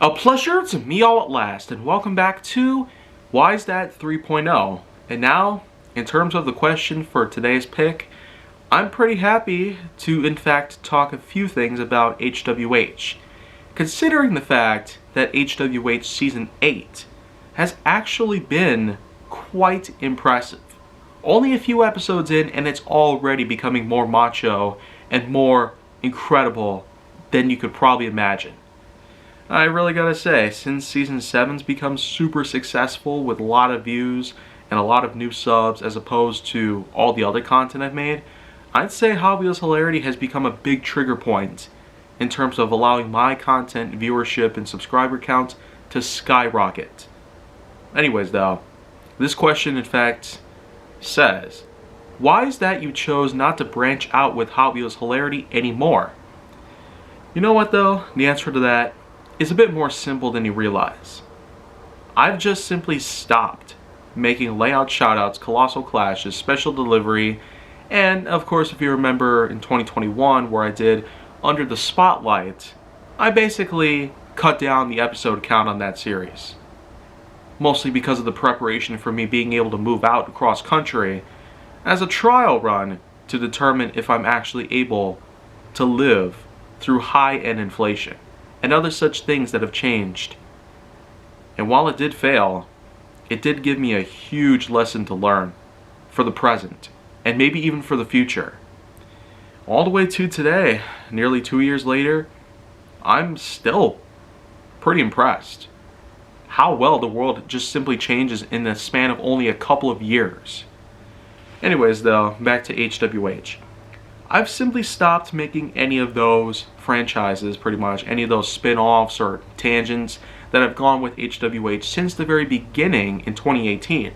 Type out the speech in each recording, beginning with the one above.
A pleasure to meet y'all at last, and welcome back to Why Is That 3.0. And now, in terms of the question for today's pick, I'm pretty happy to in fact talk a few things about HWH, considering the fact that HWH Season 8 has actually been quite impressive. Only a few episodes in, and it's already becoming more macho and more incredible than you could probably imagine. I really gotta say, since Season 7's become super successful with a lot of views and a lot of new subs as opposed to all the other content I've made, I'd say Hot Wheels Hilarity has become a big trigger point in terms of allowing my content, viewership, and subscriber count to skyrocket. Anyways though, this question in fact says, why is that you chose not to branch out with Hot Wheels Hilarity anymore? You know what though, the answer to that is a bit more simple than you realize. I've just simply stopped making layout shoutouts, colossal clashes, special delivery, and of course if you remember in 2021 where I did Under the Spotlight, I basically cut down the episode count on that series. Mostly because of the preparation for me being able to move out across country as a trial run to determine if I'm actually able to live through high-end inflation and other such things that have changed. And while it did fail, it did give me a huge lesson to learn for the present, and maybe even for the future. All the way to today, nearly 2 years later, I'm still pretty impressed how well the world just simply changes in the span of only a couple of years. Anyways though, back to HWH. I've simply stopped making any of those franchises, pretty much, any of those spin-offs or tangents that have gone with HWH since the very beginning in 2018.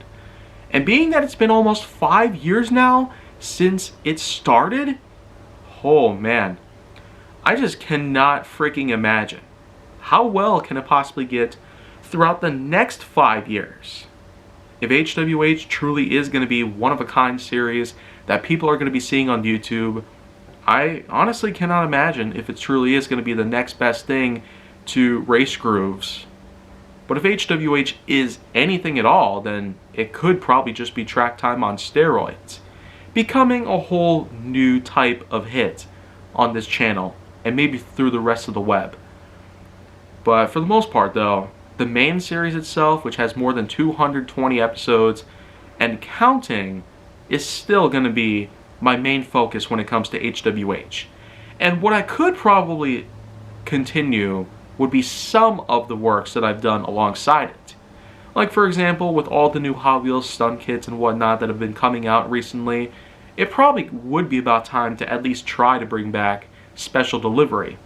And being that it's been almost 5 years now since it started, oh man, I just cannot freaking imagine how well can it possibly get throughout the next 5 years. If HWH truly is going to be one-of-a-kind series that people are going to be seeing on YouTube, I honestly cannot imagine if it truly is going to be the next best thing to Race Grooves. But if HWH is anything at all, then it could probably just be Track Time on steroids, becoming a whole new type of hit on this channel, and maybe through the rest of the web. But for the most part though, the main series itself, which has more than 220 episodes and counting, is still going to be my main focus when it comes to HWH. And what I could probably continue would be some of the works that I've done alongside it. Like for example, with all the new Hot Wheels stunt kits and whatnot that have been coming out recently, it probably would be about time to at least try to bring back special delivery.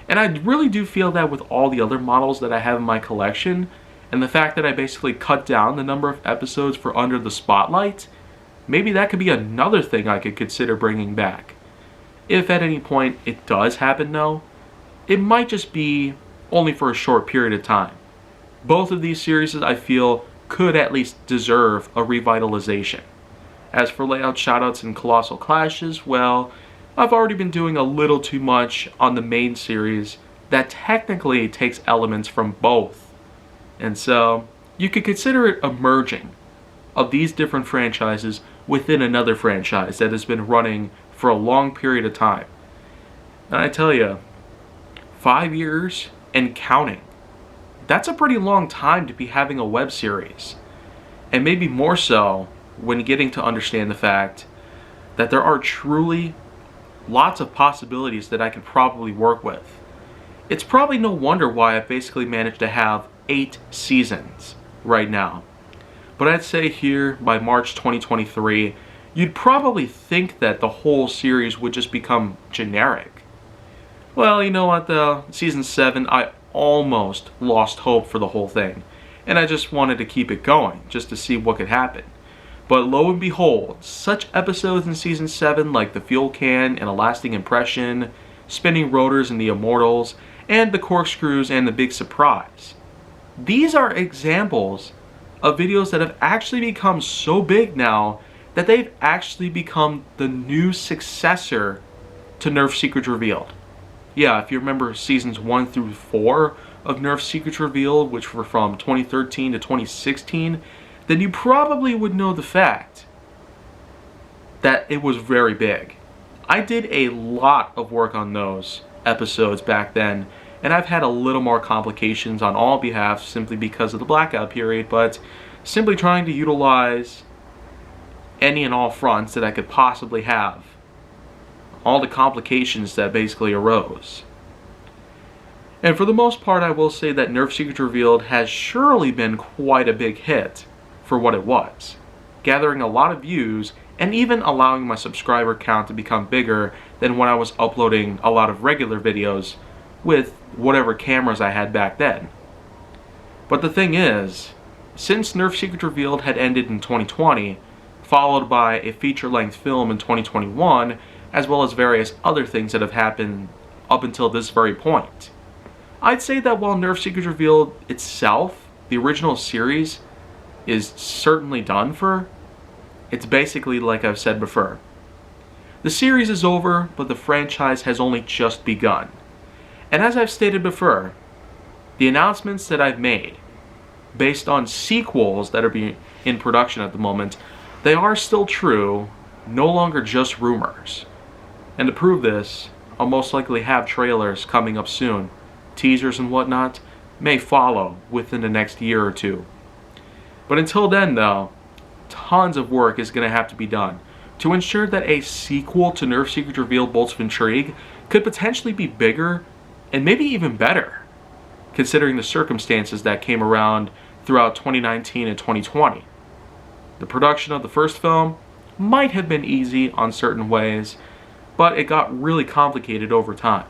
And I really do feel that with all the other models that I have in my collection, and the fact that I basically cut down the number of episodes for Under the Spotlight, maybe that could be another thing I could consider bringing back. If at any point it does happen though, it might just be only for a short period of time. Both of these series I feel could at least deserve a revitalization. As for layout shoutouts and colossal clashes, well, I've already been doing a little too much on the main series that technically takes elements from both. And so, you could consider it a merging of these different franchises within another franchise that has been running for a long period of time. And I tell you, 5 years and counting. That's a pretty long time to be having a web series. And maybe more so when getting to understand the fact that there are truly lots of possibilities that I could probably work with. It's probably no wonder why I've basically managed to have 8 seasons right now. But I'd say here by March 2023, you'd probably think that the whole series would just become generic. Well, you know what though? Season 7, I almost lost hope for the whole thing. And I just wanted to keep it going, just to see what could happen. But lo and behold, such episodes in Season 7 like the Fuel Can and A Lasting Impression, Spinning Rotors and the Immortals, and the Corkscrews and the Big Surprise. These are examples of videos that have actually become so big now that they've actually become the new successor to Nerf Secrets Revealed. Yeah, if you remember Seasons 1 through 4 of Nerf Secrets Revealed, which were from 2013 to 2016, then you probably would know the fact that it was very big. I did a lot of work on those episodes back then, and I've had a little more complications on all behalves simply because of the blackout period, but simply trying to utilize any and all fronts that I could possibly have. All the complications that basically arose. And for the most part, I will say that Nerf Secrets Revealed has surely been quite a big hit for what it was, gathering a lot of views and even allowing my subscriber count to become bigger than when I was uploading a lot of regular videos with whatever cameras I had back then. But the thing is, since Nerf Secrets Revealed had ended in 2020, followed by a feature-length film in 2021, as well as various other things that have happened up until this very point, I'd say that while Nerf Secrets Revealed itself, the original series, is certainly done for, it's basically like I've said before. The series is over, but the franchise has only just begun. And as I've stated before, the announcements that I've made, based on sequels that are being in production at the moment, they are still true, no longer just rumors. And to prove this, I'll most likely have trailers coming up soon. Teasers and whatnot may follow within the next year or two. But until then though, tons of work is going to have to be done to ensure that a sequel to Nerf Secrets Revealed Bolts of Intrigue could potentially be bigger and maybe even better, considering the circumstances that came around throughout 2019 and 2020. The production of the first film might have been easy on certain ways, but it got really complicated over time,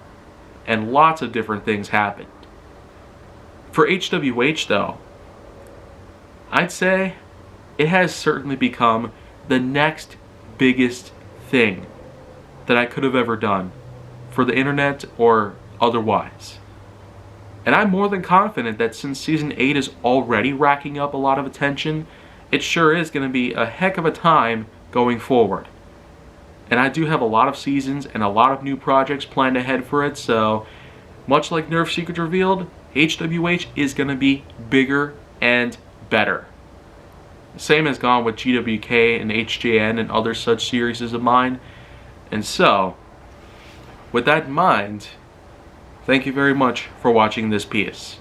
and lots of different things happened. For HWH though, I'd say it has certainly become the next biggest thing that I could have ever done for the internet or otherwise. And I'm more than confident that since Season 8 is already racking up a lot of attention, it sure is going to be a heck of a time going forward. And I do have a lot of seasons and a lot of new projects planned ahead for it, so much like Nerf Secrets Revealed, HWH is going to be bigger and better. Same has gone with GWK and HJN and other such series of mine. And so, with that in mind, thank you very much for watching this piece.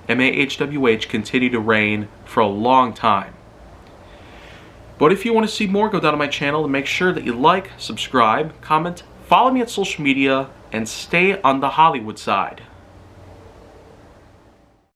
And may HWH continue to reign for a long time. But if you want to see more, go down to my channel and make sure that you like, subscribe, comment, follow me on social media, and stay on the Hollywood side.